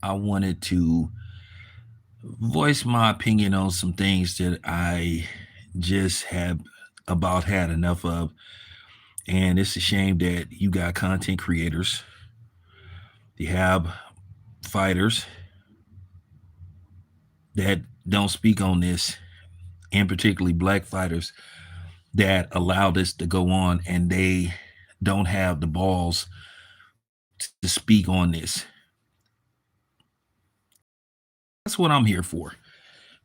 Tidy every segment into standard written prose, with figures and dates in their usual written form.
I wanted to voice my opinion on some things that I just have about had enough of. And it's a shame that you got content creators, you have fighters that don't speak on this, and particularly black fighters that allow this to go on and they don't have the balls to speak on this. That's what I'm here for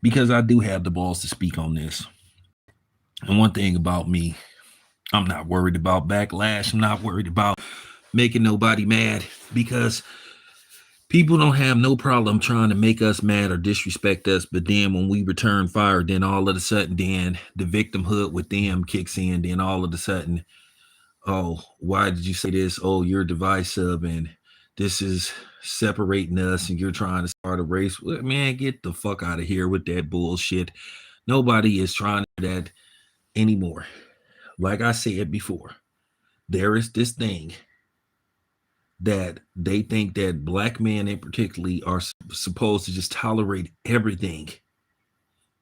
because I do have the balls to speak on this. And one thing about me, I'm not worried about backlash. I'm not worried about making nobody mad because people don't have no problem trying to make us mad or disrespect us. But then when we return fire, then all of a sudden, then the victimhood with them kicks in. Then all of a sudden, oh, why did you say this? Oh, you're divisive and this is separating us and you're trying to start a race. Well, man, get the fuck out of here with that bullshit. Nobody is trying to do that anymore. Like I said before, there is this thing that they think that black men in particularly are supposed to just tolerate everything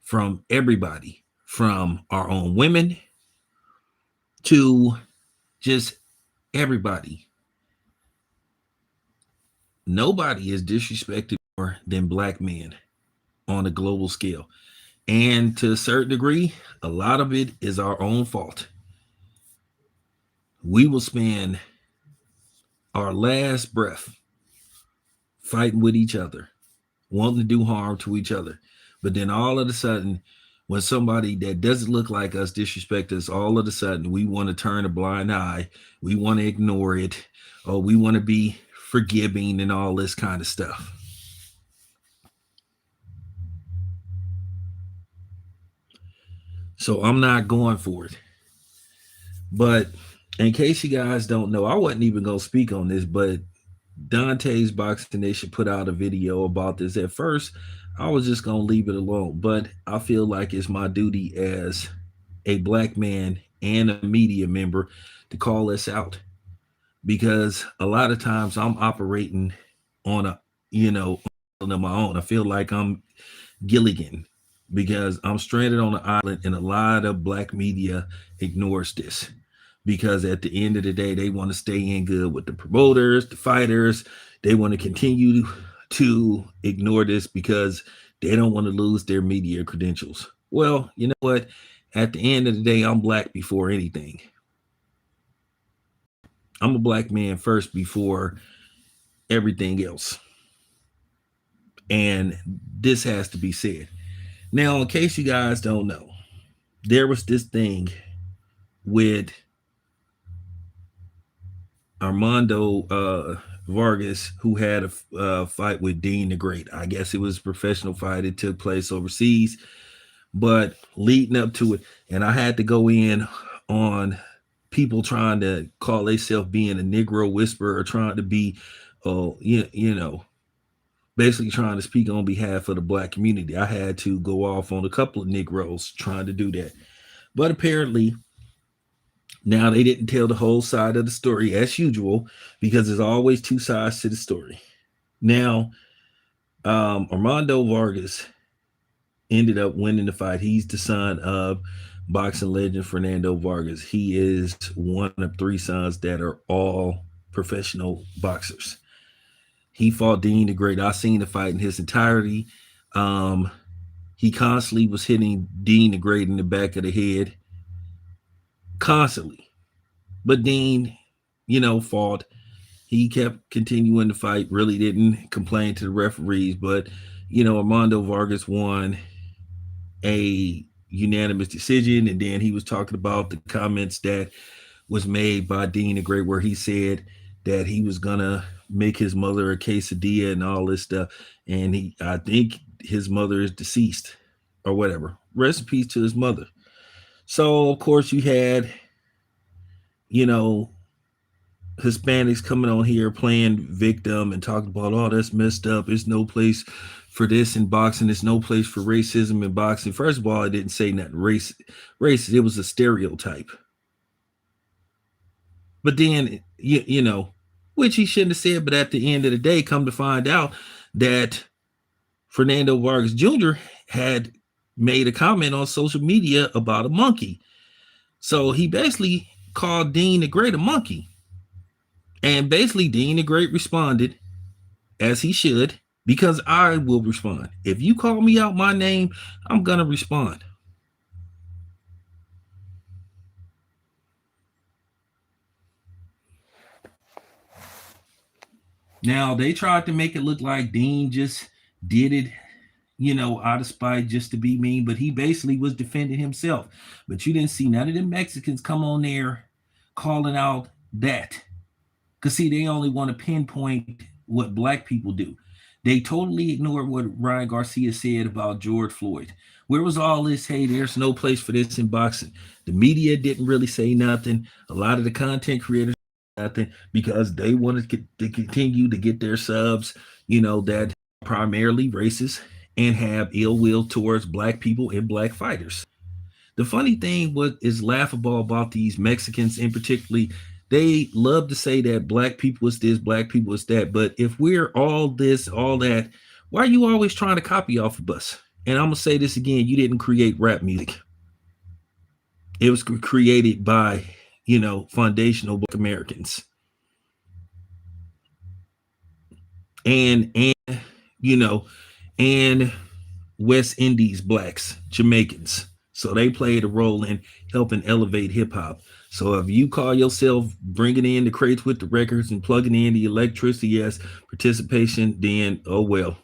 from everybody, from our own women to just everybody. Nobody is disrespected more than black men on a global scale. And to a certain degree, a lot of it is our own fault. We will spend our last breath fighting with each other, wanting to do harm to each other. But then all of a sudden, when somebody that doesn't look like us disrespect us, all of a sudden we want to turn a blind eye. We want to ignore it. Or we want to be forgiving and all this kind of stuff. So I'm not going for it. But in case you guys don't know, I wasn't even going to speak on this, but Dante's Boxing Nation put out a video about this. At first, I was just going to leave it alone, but I feel like it's my duty as a black man and a media member to call this out because a lot of times I'm operating on a, on my own. I feel like I'm Gilligan because I'm stranded on an island and a lot of black media ignores this because at the end of the day, they want to stay in good with the promoters, the fighters. They want to continue to ignore this because they don't want to lose their media credentials. Well, you know what? At the end of the day, I'm black before anything. I'm a black man first before everything else. And this has to be said. Now, in case you guys don't know, there was this thing with Armando Vargas, who had a fight with Dean the Great. I guess it was a professional fight. It took place overseas, but leading up to it, and I had to go in on people trying to call themselves being a Negro whisperer or trying to be, basically trying to speak on behalf of the black community. I had to go off on a couple of Negroes trying to do that. But apparently, now they didn't tell the whole side of the story as usual because there's always two sides to the story. Now, Armando Vargas ended up winning the fight. He's the son of boxing legend Fernando Vargas. He is one of three sons that are all professional boxers. He fought Dean the Great. I seen the fight in his entirety. He constantly was hitting Dean the Great in the back of the head. Constantly. But Dean, fought. He kept continuing to fight, really didn't complain to the referees. But, Armando Vargas won a unanimous decision. And then he was talking about the comments that was made by Dean the Great, where he said that he was going to make his mother a quesadilla and all this stuff. And I think his mother is deceased or whatever. Rest in peace to his mother. So, of course, you had, Hispanics coming on here playing victim and talking about, oh, that's messed up. There's no place for this in boxing. There's no place for racism in boxing. First of all, I didn't say nothing racist. It was a stereotype. But then, which he shouldn't have said. But at the end of the day, come to find out that Fernando Vargas Jr. had made a comment on social media about a monkey. So he basically called Dean the Great a monkey. And basically, Dean the Great responded, as he should, because I will respond. If you call me out my name, I'm going to respond. Now, they tried to make it look like Dean just did it, out of spite just to be mean, but he basically was defending himself. But you didn't see none of the Mexicans come on there calling out that. Because, see, they only want to pinpoint what black people do. They totally ignored what Ryan Garcia said about George Floyd. Where was all this? Hey, there's no place for this in boxing. The media didn't really say nothing. A lot of the content creators nothing because they wanted to continue to get their subs, that primarily racist and have ill will towards black people and black fighters. The funny thing what is laughable about these Mexicans in particularly, they love to say that black people is this, black people is that. But if we're all this, all that, why are you always trying to copy off of us? And I'm gonna say this again: you didn't create rap music. It was created by, foundational Black Americans, and and West Indies blacks, Jamaicans. So they played a role in helping elevate hip hop. So if you call yourself bringing in the crates with the records and plugging in the electricity as participation, then oh well,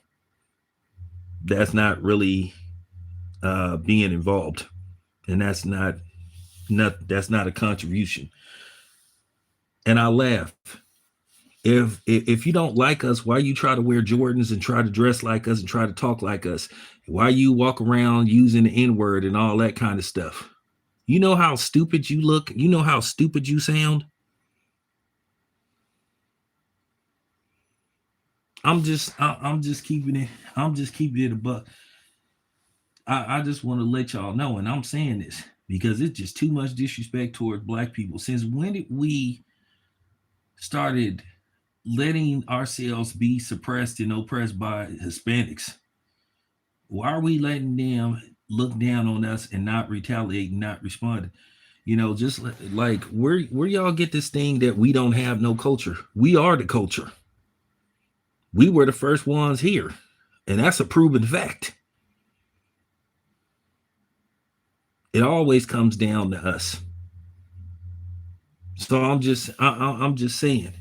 that's not really being involved, and that's not a contribution. And I laugh. If you don't like us, why you try to wear Jordans and try to dress like us and try to talk like us? Why you walk around using the N-word and all that kind of stuff? You know how stupid you look? You know how stupid you sound? I'm just keeping it. I'm just keeping it a buck. I just want to let y'all know, and I'm saying this because it's just too much disrespect towards black people. Since when did we started letting ourselves be suppressed and oppressed by Hispanics? Why are we letting them look down on us and not retaliate and not respond? Just like where y'all get this thing that we don't have no culture. We are the culture. We were the first ones here, and that's a proven fact. It always comes down to us. So I'm just saying,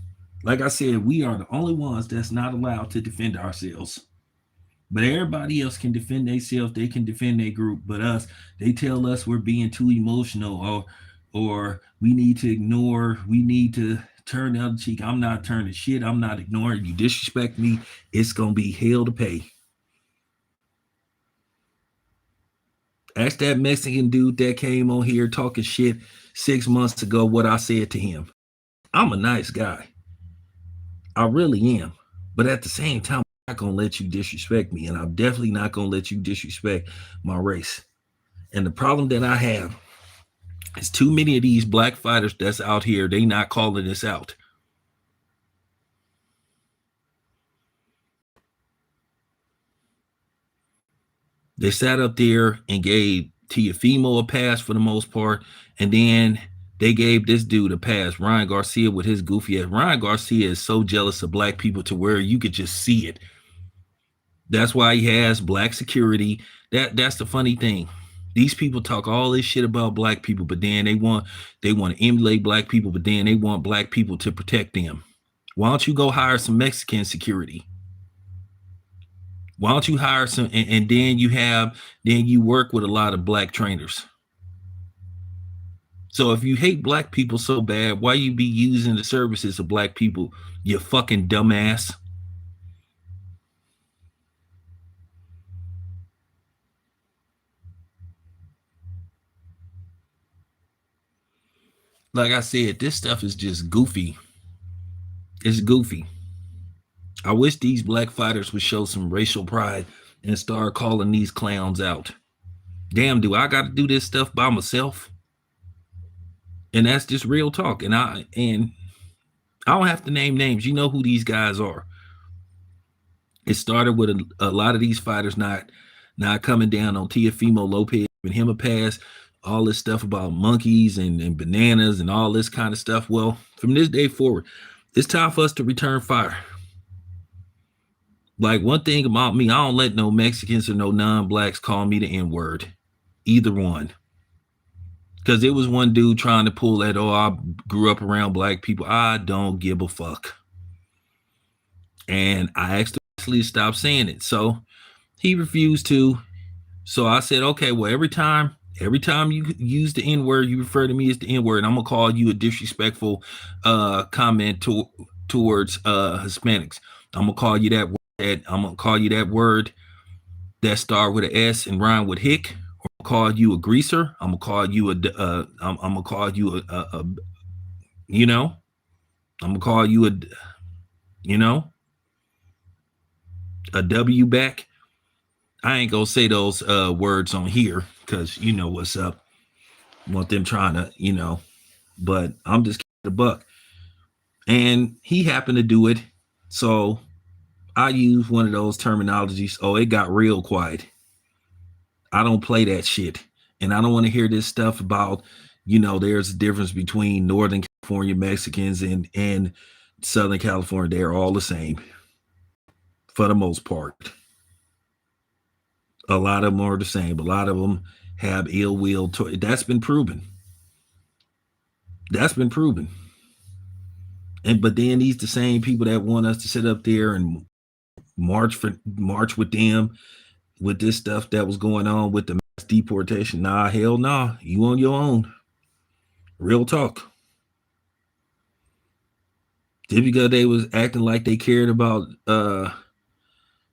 like I said, we are the only ones that's not allowed to defend ourselves. But everybody else can defend themselves. They can defend their group. But us, they tell us we're being too emotional, or we need to ignore. We need to turn the other cheek. I'm not turning shit. I'm not ignoring. You disrespect me, it's gonna be hell to pay. Ask that Mexican dude that came on here talking shit 6 months ago what I said to him. I'm a nice guy. I really am. But at the same time, I'm not going to let you disrespect me. And I'm definitely not going to let you disrespect my race. And the problem that I have is too many of these black fighters that's out here, they not calling this out. They sat up there and gave Tiafimo a pass for the most part. And then they gave this dude a pass, Ryan Garcia, with his goofy ass. Ryan Garcia is so jealous of black people to where you could just see it. That's why he has black security. That's the funny thing. These people talk all this shit about black people, but then they want to emulate black people, but then they want black people to protect them. Why don't you go hire some Mexican security? Why don't you hire some and then you work with a lot of black trainers? So if you hate black people so bad, why you be using the services of black people, you fucking dumbass? Like I said, this stuff is just goofy. It's goofy. I wish these black fighters would show some racial pride and start calling these clowns out. Damn, do I got to do this stuff by myself? And that's just real talk. And I don't have to name names. You know who these guys are. It started with a lot of these fighters not coming down on Teofimo Lopez and him a pass, all this stuff about monkeys and bananas and all this kind of stuff. Well, from this day forward, it's time for us to return fire. Like, one thing about me, I don't let no Mexicans or no non-blacks call me the N-word. Either one. Because there was one dude trying to pull that, oh, I grew up around black people. I don't give a fuck. And I actually stopped saying it. So he refused to. So I said, okay, well, every time you use the N-word, you refer to me as the N-word, I'm gonna call you a disrespectful comment towards Hispanics. I'm gonna call you that word. I'm gonna call you that word that start with an S and rhyme with hick. Or I'm gonna call you a greaser. I'm gonna call you I'm gonna call you a you know. I'm gonna call you a W back. I ain't gonna say those words on here because you know what's up. Want them trying to, but I'm just the buck. And he happened to do it. So I use one of those terminologies. Oh, it got real quiet. I don't play that shit. And I don't want to hear this stuff about, there's a difference between Northern California Mexicans and Southern California. They're all the same for the most part. A lot of them are the same. A lot of them have ill will. That's been proven. That's been proven. But then these the same people that want us to sit up there and march with them with this stuff that was going on with the mass deportation. Nah, hell nah. You on your own. Real talk. Just because they was acting like they cared about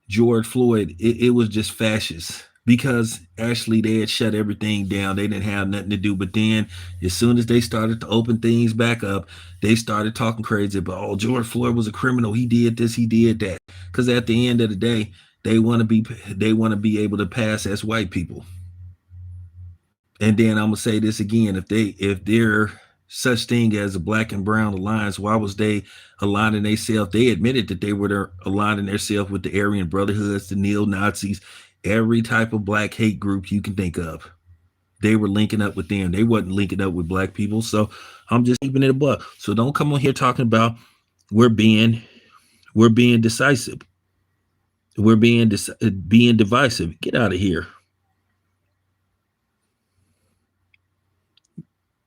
George Floyd, it was just fascist. Because actually they had shut everything down. They didn't have nothing to do. But then as soon as they started to open things back up, they started talking crazy about, oh, George Floyd was a criminal. He did this, he did that. Because at the end of the day, they want to be able to pass as white people. And then I'm gonna say this again: if they're such thing as a black and brown alliance, why was they aligning themselves? They admitted that they were aligning themselves with the Aryan Brotherhoods, the neo-Nazis, every type of black hate group you can think of. They were linking up with them. They wasn't linking up with black people. So I'm just keeping it a buck. So don't come on here talking about we're being decisive. We're being divisive. Get out of here.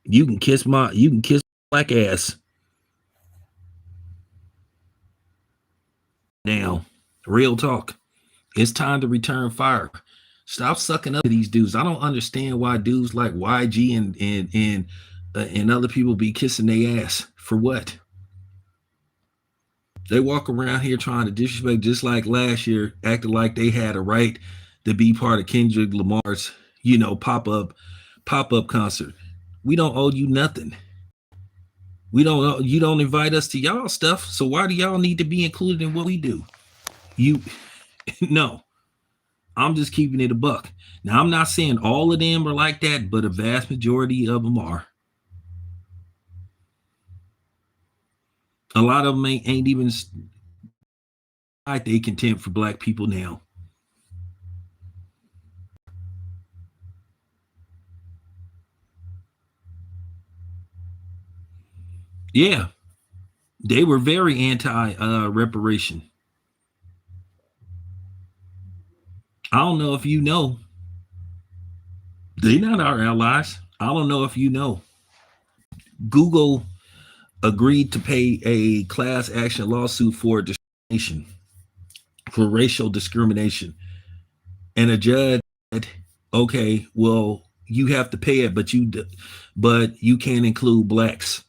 You can kiss my black ass. Now, real talk. It's time to return fire. Stop sucking up to these dudes. I don't understand why dudes like YG and other people be kissing their ass for what? They walk around here trying to disrespect, just like last year, acting like they had a right to be part of Kendrick Lamar's, pop-up concert. We don't owe you nothing. You don't invite us to y'all stuff. So why do y'all need to be included in what we do? No. I'm just keeping it a buck. Now, I'm not saying all of them are like that, but a vast majority of them are. A lot of them ain't even like they content for black people now. Yeah, they were very anti-reparation. I don't know if you know. They're not our allies. I don't know if you know. Google agreed to pay a class action lawsuit for discrimination, for racial discrimination. And a judge said, okay, well, you have to pay it, but you can't include blacks.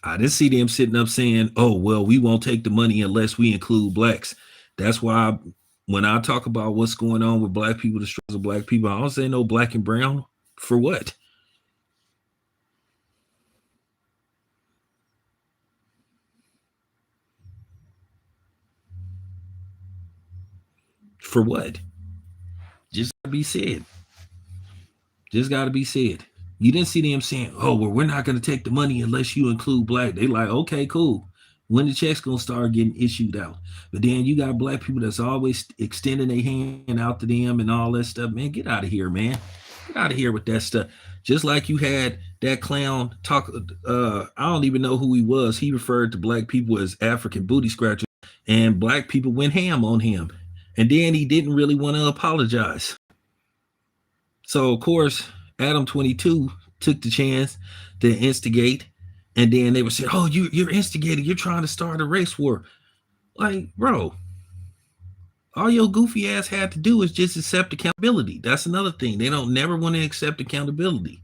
I didn't see them sitting up saying, oh, well, we won't take the money unless we include blacks. That's why when I talk about what's going on with black people, the struggles of black people, I don't say no black and brown. For what? For what? Just gotta be said. Just gotta be said. You didn't see them saying, oh, well, we're not going to take the money unless you include black. They like, okay, cool. When the checks gonna start getting issued out? But then you got black people that's always extending their hand out to them and all that stuff. Man, get out of here, man. Get out of here with that stuff. Just like you had that clown talk. I don't even know who he was. He referred to black people as African booty scratchers, and black people went ham on him. And then he didn't really want to apologize. So of course, Adam 22 took the chance to instigate, and then they were saying, "Oh, you're instigating. You're trying to start a race war." Like, bro, all your goofy ass had to do is just accept accountability. That's another thing. They don't never want to accept accountability.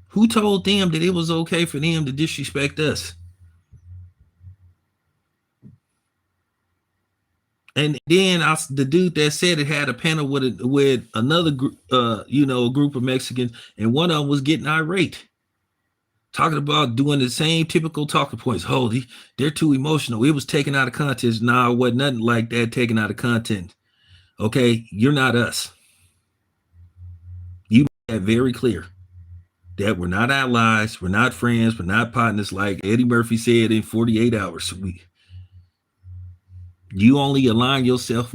Who told them that it was okay for them to disrespect us? And then the dude that said it had a panel with another group of Mexicans, and one of them was getting irate, talking about doing the same typical talking points. Oh, they're too emotional. It was taken out of context. Nah, it wasn't nothing like that taken out of content. Okay, you're not us. You made that very clear that we're not allies, we're not friends, we're not partners. Like Eddie Murphy said in 48 Hours. You only align yourself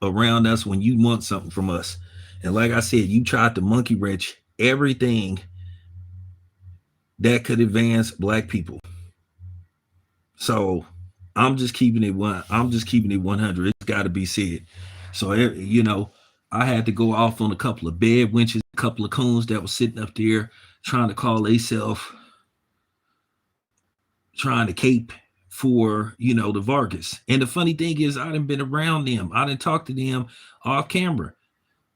around us when you want something from us. And like I said, you tried to monkey wrench everything that could advance black people. So I'm just keeping it 100. It's got to be said. So I had to go off on a couple of bed winches, a couple of coons that was sitting up there trying to call themselves, trying to cape for the Vargas. And the funny thing is, I didn't been around them. I didn't talk to them off camera.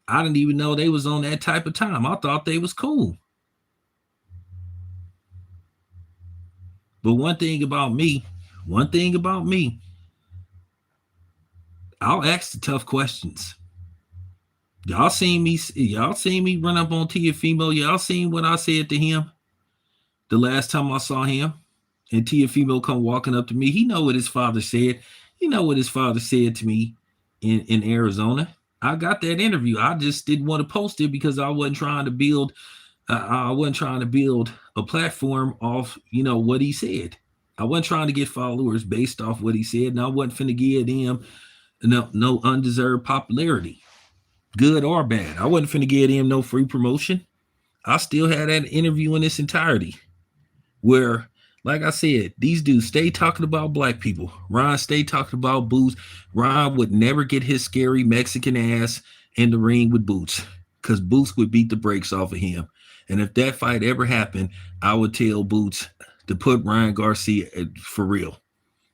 I didn't even know they was on that type of time. I thought they was cool. But one thing about me, I'll ask the tough questions. Y'all seen me run up on Tiafimo. Y'all seen what I said to him the last time I saw him? And Tiafimo come walking up to me. He know what his father said. He know what his father said to me in Arizona. I got that interview. I just didn't want to post it because I wasn't trying to build a platform off, what he said. I wasn't trying to get followers based off what he said, and I wasn't finna give him no undeserved popularity, good or bad. I wasn't finna give him no free promotion. I still had that interview in its entirety, where, like I said, these dudes stay talking about black people. Ron stay talking about Boots. Ron would never get his scary Mexican ass in the ring with Boots, because Boots would beat the brakes off of him. And if that fight ever happened, I would tell Boots to put Ryan Garcia for real,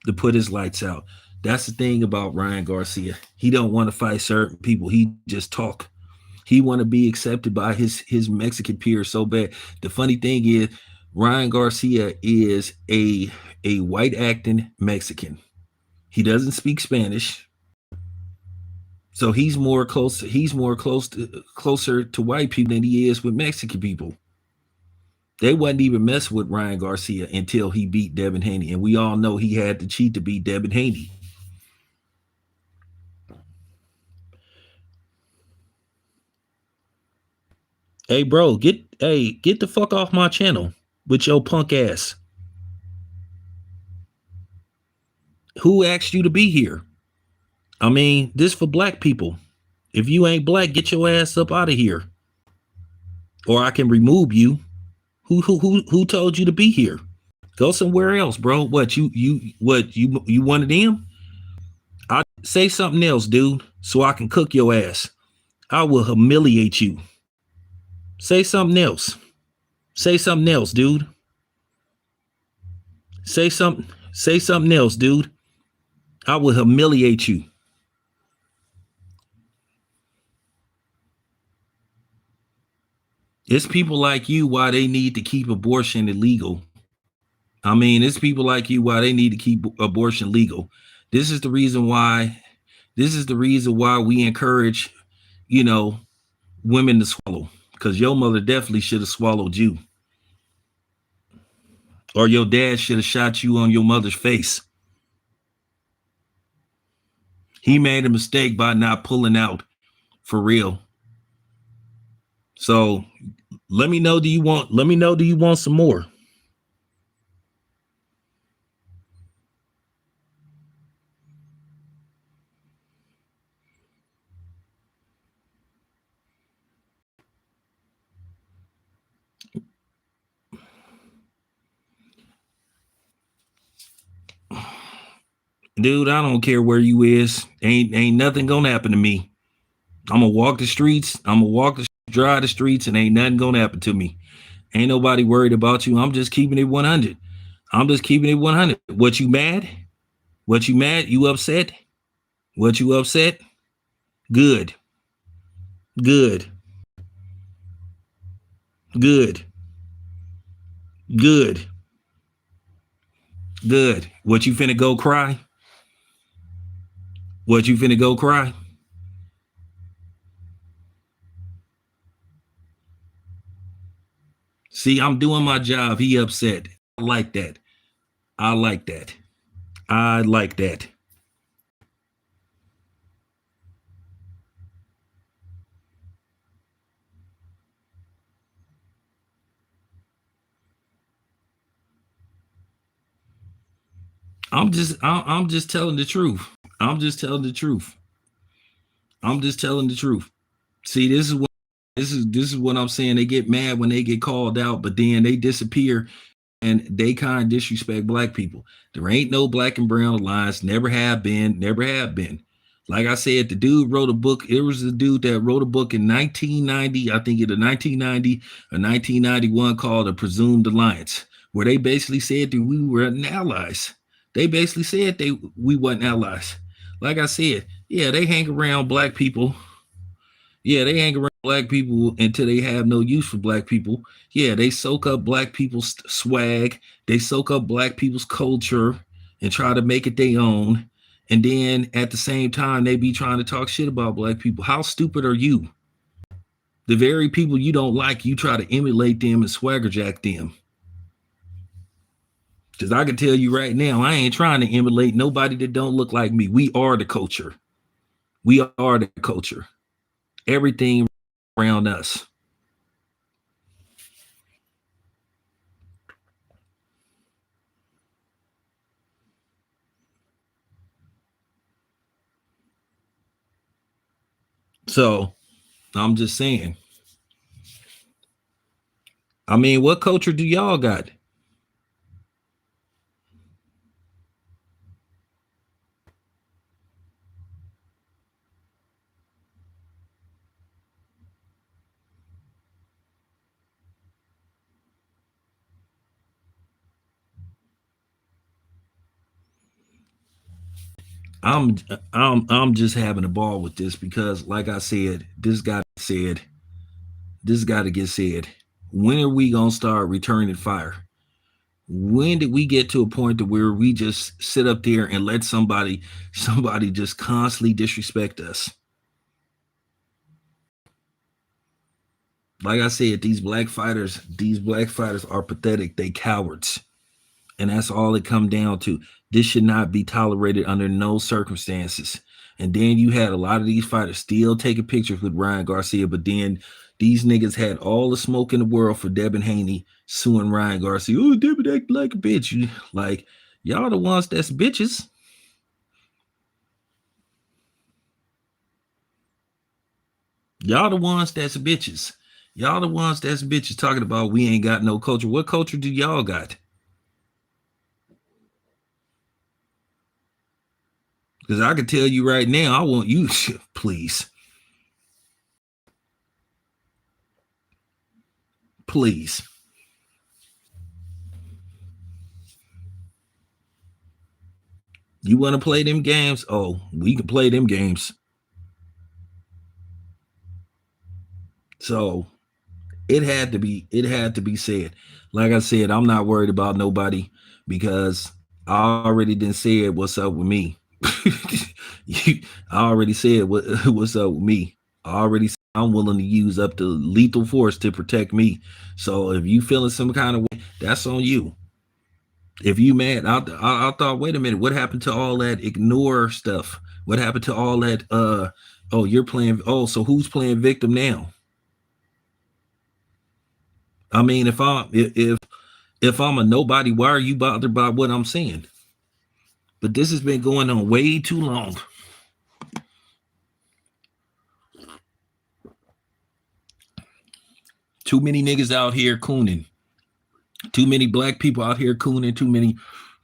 to put his lights out. That's the thing about Ryan Garcia. He don't want to fight certain people. He just talk. He want to be accepted by his Mexican peers so bad. The funny thing is, Ryan Garcia is a white acting Mexican. He doesn't speak Spanish. So he's closer to white people than he is with Mexican people. They wasn't even messing with Ryan Garcia until he beat Devin Haney. And we all know he had to cheat to beat Devin Haney. Hey, bro, get the fuck off my channel with your punk ass. Who asked you to be here? I mean, this for black people. If you ain't black, get your ass up out of here, or I can remove you. Who told you to be here? Go somewhere else, bro. What you one of them? I say something else, dude, so I can cook your ass. I will humiliate you. Say something else. Say something else, dude. Say something else, dude. I will humiliate you. It's people like you why they need to keep abortion illegal. I mean, it's people like you why they need to keep abortion legal. This is the reason why we encourage, women to swallow, because your mother definitely should have swallowed you. Or your dad should have shot you on your mother's face. He made a mistake by not pulling out for real. So let me know, do you want some more? Dude, I don't care where you is. Ain't nothing gonna happen to me. I'm gonna walk the streets. I'm gonna drive the streets, and ain't nothing gonna happen to me. Ain't nobody worried about you. I'm just keeping it 100. I'm just keeping it 100. What you mad? What you mad? You upset? What you upset? Good. Good. Good. Good. Good. What you finna go cry? What you finna go cry? See, I'm doing my job. He upset. I like that. I like that. I like that. I'm just telling the truth. I'm just telling the truth. I'm just telling the truth. See, this is what I'm saying. They get mad when they get called out, but then they disappear and they kind of disrespect black people. There ain't no black and brown lines, never have been, never have been. Like I said, the dude wrote a book. It was the dude that wrote a book in 1990, I think either 1990 or 1991 called A Presumed Alliance, where they basically said that we were allies. They basically said we wasn't allies. Like I said, yeah, they hang around black people. Yeah, they hang around black people until they have no use for black people. Yeah, they soak up black people's swag. They soak up black people's culture and try to make it their own. And then at the same time, they be trying to talk shit about black people. How stupid are you? The very people you don't like, you try to emulate them and swagger jack them. Because I can tell you right now, I ain't trying to emulate nobody that don't look like me. We are the culture. We are the culture. Everything around us. So I'm just saying. I mean, what culture do y'all got? I'm I'm just having a ball with this because, like I said, this got to get said. When are we gonna start returning fire? When did we get to a point to where we just sit up there and let somebody just constantly disrespect us? Like I said, these black fighters are pathetic. They cowards. And that's all it come down to. This should not be tolerated under no circumstances. And then you had a lot of these fighters still taking pictures with Ryan Garcia, but then these niggas had all the smoke in the world for Devin Haney suing Ryan Garcia. Oh, Devin act like a bitch. Like, y'all the ones that's bitches. Y'all the ones that's bitches. Y'all the ones that's bitches talking about we ain't got no culture. What culture do y'all got? Because I can tell you right now, I want you, please, please. You want to play them games? Oh, we can play them games. So it had to be said. Like I said, I'm not worried about nobody because I already didn't say what's up with me. I already said what's up with me. I already said I'm willing to use up to lethal force to protect me. So if you feeling some kind of way, that's on you. If you mad, I thought, wait a minute, what happened to all that ignore stuff? What happened to all that? Oh, you're playing. Oh, so who's playing victim now? I mean, if I'm a nobody, why are you bothered by what I'm saying? But this has been going on way too long. Too many niggas out here cooning. Too many black people out here cooning.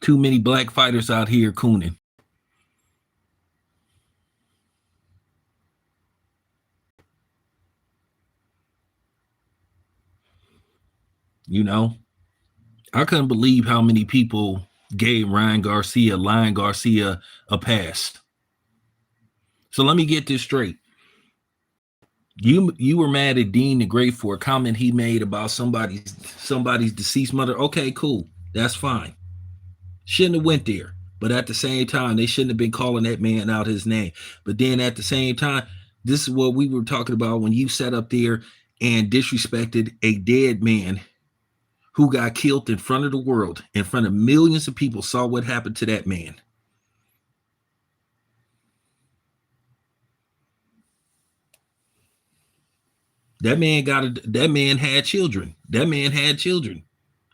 Too many black fighters out here cooning. You know, I couldn't believe how many people gave Lion Garcia, a pass. So let me get this straight. You were mad at Dean the Great for a comment he made about somebody's deceased mother. Okay, cool. That's fine. Shouldn't have went there. But at the same time, they shouldn't have been calling that man out his name. But then at the same time, this is what we were talking about when you sat up there and disrespected a dead man who got killed in front of the world, in front of millions of people, saw what happened to that man. That man had children. That man had children.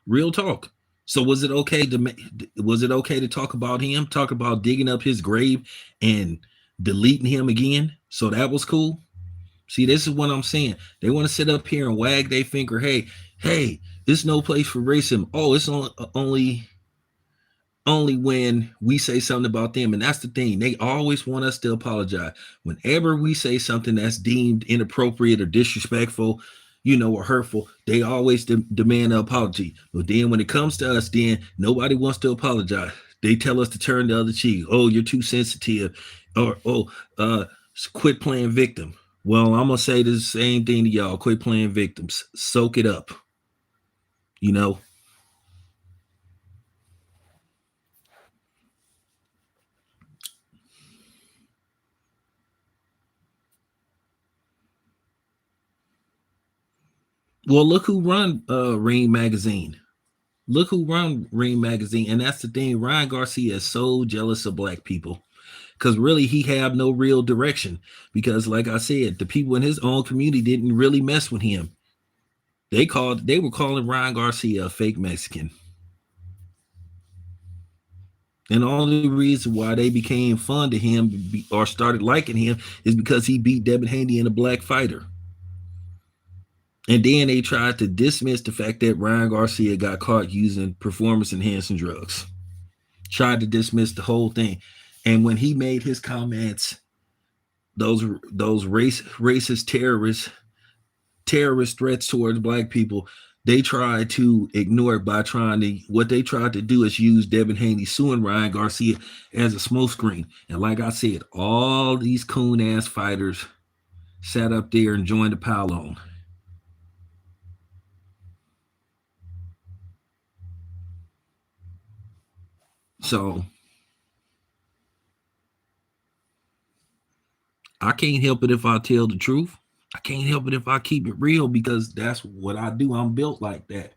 Real talk. So was it okay to talk about him, talk about digging up his grave and deleting him again? So that was cool. See, this is what I'm saying. They want to sit up here and wag their finger. Hey, there's no place for racism. Oh, it's only when we say something about them. And that's the thing. They always want us to apologize. Whenever we say something that's deemed inappropriate or disrespectful, or hurtful, they always demand an apology. But then when it comes to us, then nobody wants to apologize. They tell us to turn the other cheek. Oh, you're too sensitive. Or, quit playing victim. Well, I'm going to say the same thing to y'all. Quit playing victims. Soak it up. Well, look who run Ring Magazine. Look who run Ring Magazine. And that's the thing. Ryan Garcia is so jealous of black people. Because really, he have no real direction. Because, like I said, the people in his own community didn't really mess with him. They were calling Ryan Garcia a fake Mexican. And the only reason why they became fun to him or started liking him is because he beat Devin Haney in a black fighter. And then they tried to dismiss the fact that Ryan Garcia got caught using performance-enhancing drugs. Tried to dismiss the whole thing. And when he made his comments, those racist terrorist threats towards black people, they tried to ignore it what they tried to do is use Devin Haney suing Ryan Garcia as a smokescreen. And like I said, all these coon-ass fighters sat up there and joined the pile on. So I can't help it if I tell the truth. I can't help it if I keep it real because that's what I do. I'm built like that.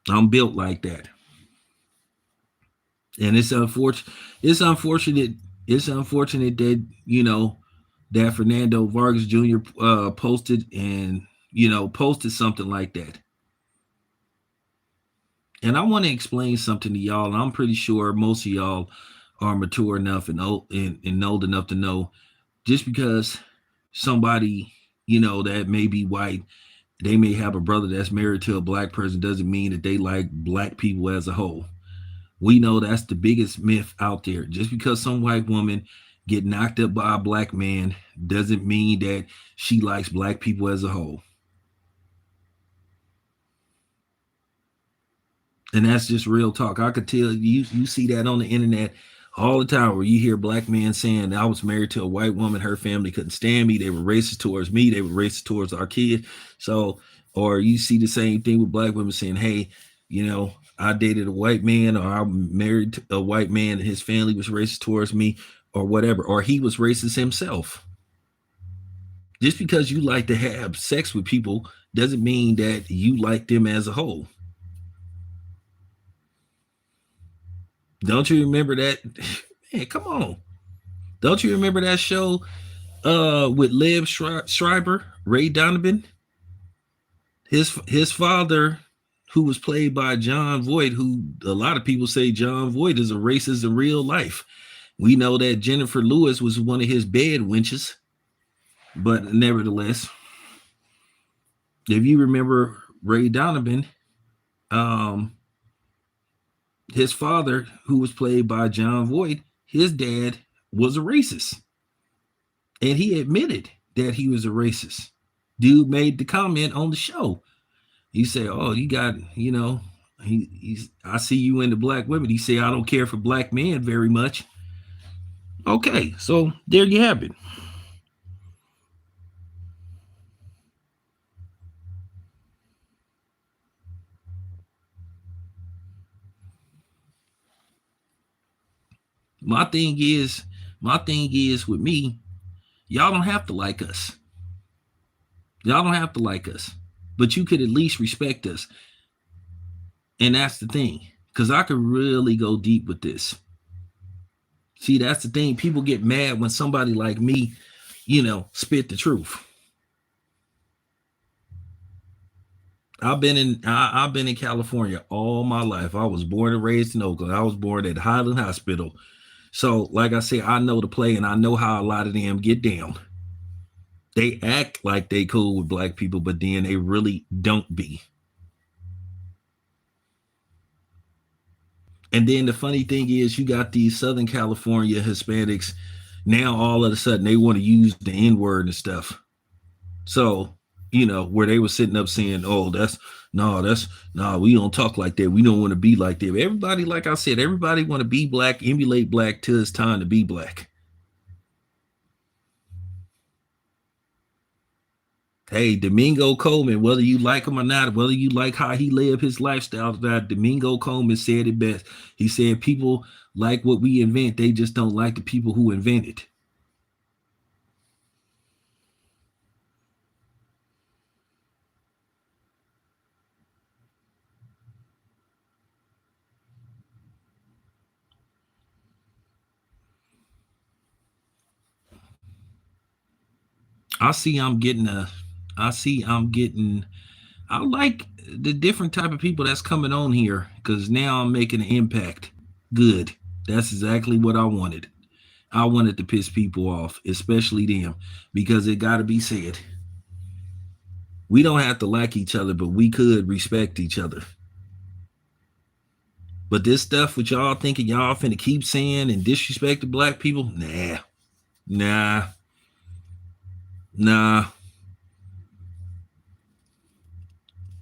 I'm built like that. And it's unfortunate. It's unfortunate. It's unfortunate that that Fernando Vargas Jr. Posted something like that. And I want to explain something to y'all. And I'm pretty sure most of y'all are mature enough and old enough to know just because somebody, that may be white, they may have a brother that's married to a black person, doesn't mean that they like black people as a whole. We know that's the biggest myth out there. Just because some white woman get knocked up by a black man doesn't mean that she likes black people as a whole. And that's just real talk. I could tell you see that on the internet all the time where you hear black men saying, I was married to a white woman, her family couldn't stand me, they were racist towards me, they were racist towards our kids. So, or you see the same thing with black women saying, hey, I dated a white man, or I married a white man and his family was racist towards me, or whatever, or he was racist himself. Just because you like to have sex with people doesn't mean that you like them as a whole. Don't you remember that? Man, come on. Don't you remember that show with Liv Schreiber, Ray Donovan? His father, who was played by John Voight, who a lot of people say John Voight is a racist in real life. We know that Jennifer Lewis was one of his bed wenches, but nevertheless, if you remember Ray Donovan, his father, who was played by John Voight, his dad was a racist. And he admitted that he was a racist. Dude made the comment on the show. You say, oh, you got, he's I see you into black women. He say, I don't care for black men very much. Okay, so there you have it. My thing is, my thing is with me, y'all don't have to like us. Y'all don't have to like us, but you could at least respect us. And that's the thing, because I could really go deep with this. See, that's the thing. People get mad when somebody like me, spit the truth. I've been in California all my life. I was born and raised in Oakland. I was born at Highland Hospital. So, like I said, I know the play and I know how a lot of them get down. They act like they cool with black people, but then they really don't be. And then the funny thing is, you got these Southern California Hispanics now all of a sudden they want to use the N word and stuff. So, where they were sitting up saying, oh, that's no, we don't talk like that. We don't want to be like that. Everybody, like I said, everybody want to be black, emulate black till it's time to be black. Hey, Domingo Coleman, whether you like him or not, whether you like how he lived his lifestyle, that Domingo Coleman said it best. He said people like what we invent, they just don't like the people who invent it. I see I'm getting a I see I'm getting I like the different type of people that's coming on here because now I'm making an impact. Good. That's exactly what I wanted. I wanted to piss people off, especially them, because it got to be said. We don't have to like each other, but we could respect each other. But this stuff with y'all thinking y'all finna keep saying and disrespect the black people, nah, nah,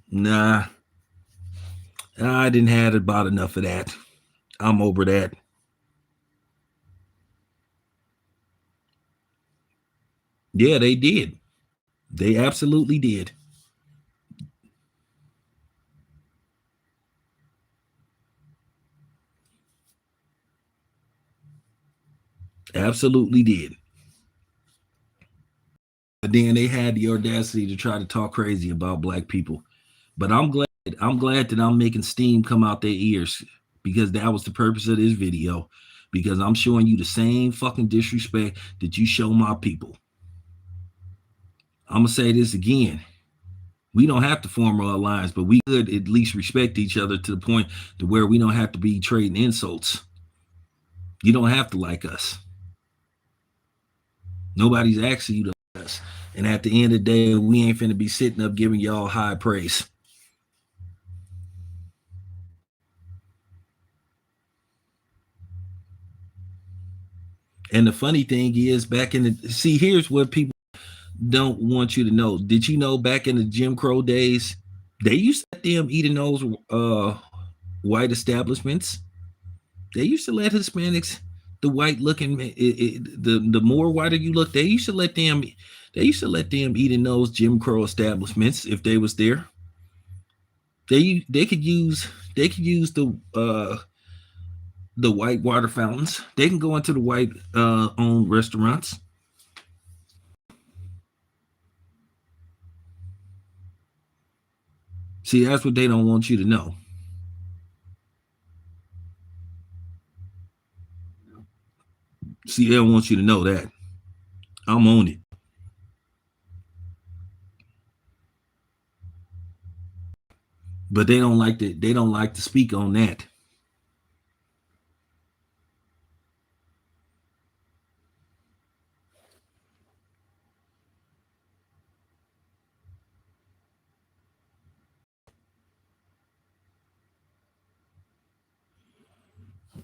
nah. I didn't have about enough of that. I'm over that. Yeah, they did. They absolutely did. Absolutely did. But then they had the audacity to try to talk crazy about black people. But I'm glad that I'm making steam come out their ears because that was the purpose of this video. Because I'm showing you the same fucking disrespect that you show my people. I'm gonna say this again. We don't have to form an alliance, but we could at least respect each other to the point to where we don't have to be trading insults. You don't have to like us. Nobody's asking you to like us. And at the end of the day, we ain't finna be sitting up giving y'all high praise. And the funny thing is, back in the see, here's what people don't want you to know. Did you know back in the Jim Crow days, they used to let them eat in those white establishments? They used to let Hispanics, the white looking, the more whiter you look, they used to let them eat in those Jim Crow establishments if they was there. They could use the white water fountains. They can go into the white owned restaurants. See, that's what they don't want you to know. See, they don't want you to know that. I'm on it. But they don't like to speak on that.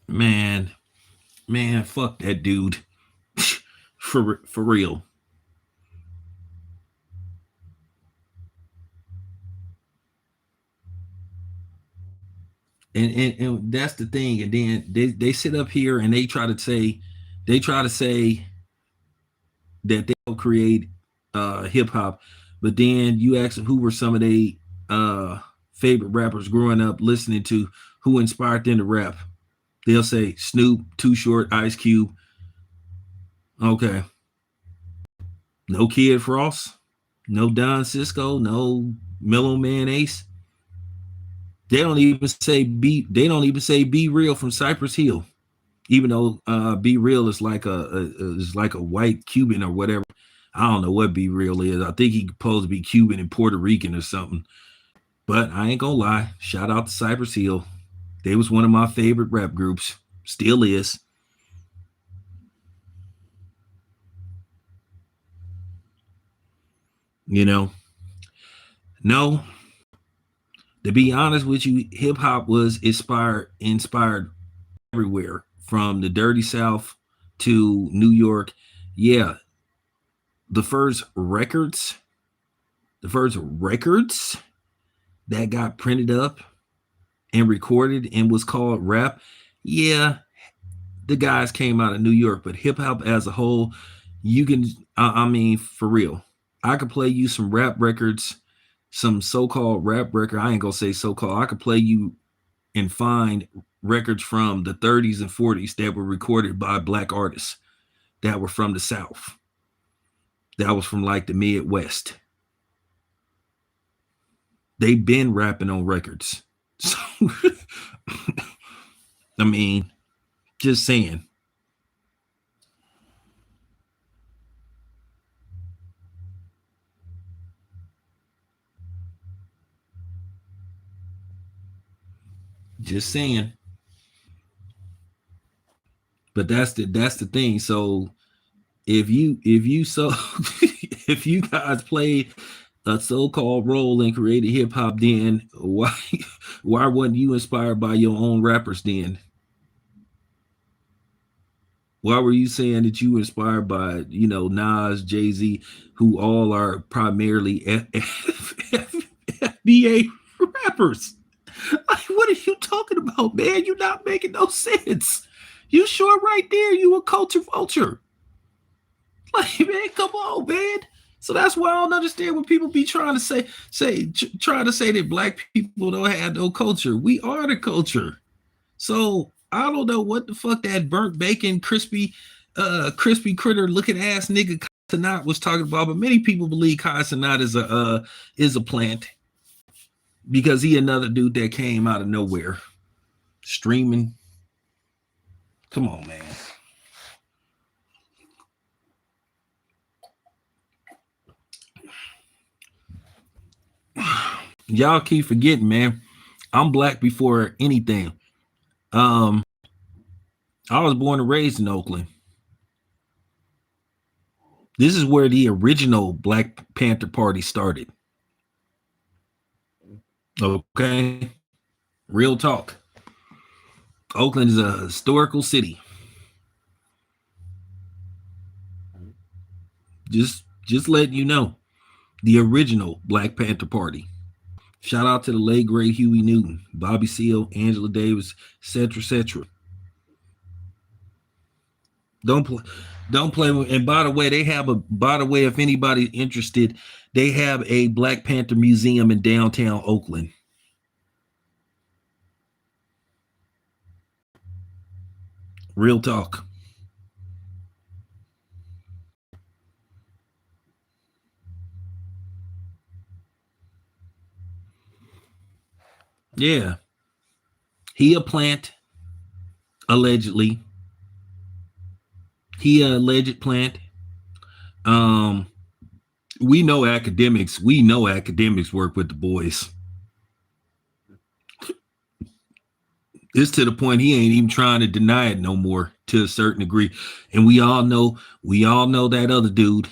Man, man, fuck that dude. For real. And that's the thing. And then they sit up here and they try to say that they'll create hip hop, but then you ask them who were some of their uh favorite rappers growing up listening to, who inspired them to rap. They'll say Snoop, Too Short, Ice Cube. Okay. No Kid Frost, no Don Cisco, no Mellow Man Ace. They don't even say Be Real from Cypress Hill, even though Be Real is like a white Cuban or whatever. I don't know what Be Real is. I think he's supposed to be Cuban and Puerto Rican or something. But I ain't gonna lie. Shout out to Cypress Hill. They was one of my favorite rap groups. Still is. You know. No, to be honest with you, hip hop was inspired everywhere from the dirty South to New York. Yeah, the first records, the first records that got printed up and recorded and was called rap. Yeah, the guys came out of New York, but hip hop as a whole, you can, I mean, for real, I could play you some rap records, some so-called rap record. I ain't gonna say so-called. I could play you and find records from the 30s and 40s that were recorded by black artists that were from the South. That was from like the Midwest. They've been rapping on records. So, I mean, just saying. Just saying. But that's the thing. So if you so if you guys played a so-called role in creating hip hop, then why weren't you inspired by your own rappers then? Why were you saying that you were inspired by, Nas, Jay Z, who all are primarily FBA rappers? Like, what are you talking about, man? You're not making no sense. You sure right there, you a culture vulture. Like, man, come on, man. So that's why I don't understand what people be trying to trying to say that black people don't have no culture. We are the culture. So I don't know what the fuck that burnt bacon, crispy critter looking ass nigga Sanat was talking about, but many people believe Kai Sanat is a plant because he another dude that came out of nowhere streaming. Come on, man. Y'all keep forgetting, man. I'm black before anything. Um, I was born and raised in Oakland. This is where the original Black Panther Party started. Okay, real talk. Oakland is a historical city. Just letting you know, the original Black Panther Party. Shout out to the late great Huey Newton, Bobby Seale, Angela Davis, etc., etc. Don't play, don't play with. And by the way, By the way, if anybody interested, they have a Black Panther museum in downtown Oakland. Real talk. Yeah, he a plant allegedly. He a alleged plant. Um, we know academics. We know academics work with the boys. It's to the point he ain't even trying to deny it no more to a certain degree. And we all know that other dude.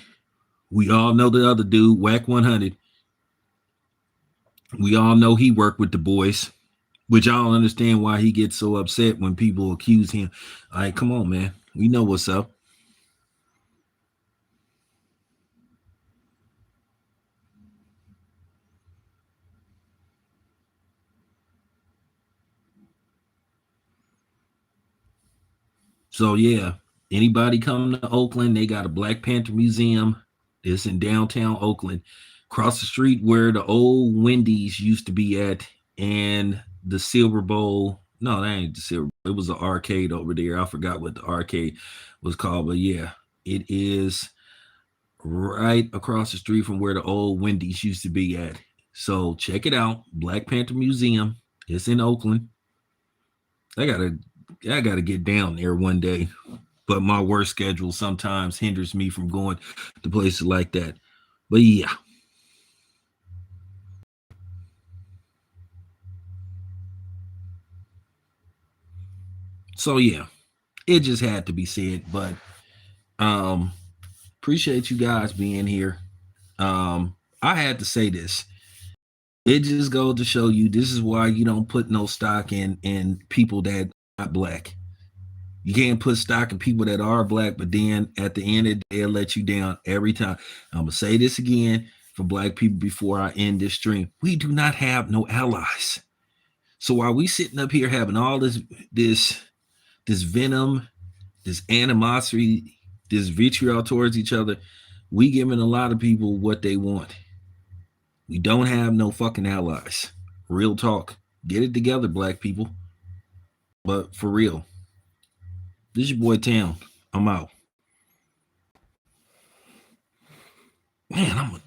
We all know the other dude, Whack 100. We all know he worked with the boys, which I don't understand why he gets so upset when people accuse him. Like, come on, man. We know what's up. So yeah, anybody come to Oakland, they got a Black Panther Museum. It's in downtown Oakland, across the street where the old Wendy's used to be at, and the Silver Bowl. No, that ain't the Silver Bowl. It was an arcade over there. I forgot what the arcade was called, but yeah, it is right across the street from where the old Wendy's used to be at. So check it out, Black Panther Museum. It's in Oakland. I gotta, I gotta get down there one day, but my work schedule sometimes hinders me from going to places like that. But yeah, so yeah, it just had to be said. But um, appreciate you guys being here. I had to say this. It just goes to show you this is why you don't put no stock in people that are not black. You can't put stock in people that are black, but then at the end of the day, they'll let you down every time. I'm gonna say this again for black people before I end this stream. We do not have no allies. So while we sitting up here having all this this venom, this animosity, this vitriol towards each other, we giving a lot of people what they want. We don't have no fucking allies. Real talk. Get it together, black people. But for real, this is your boy Town. I'm out. Man, I'm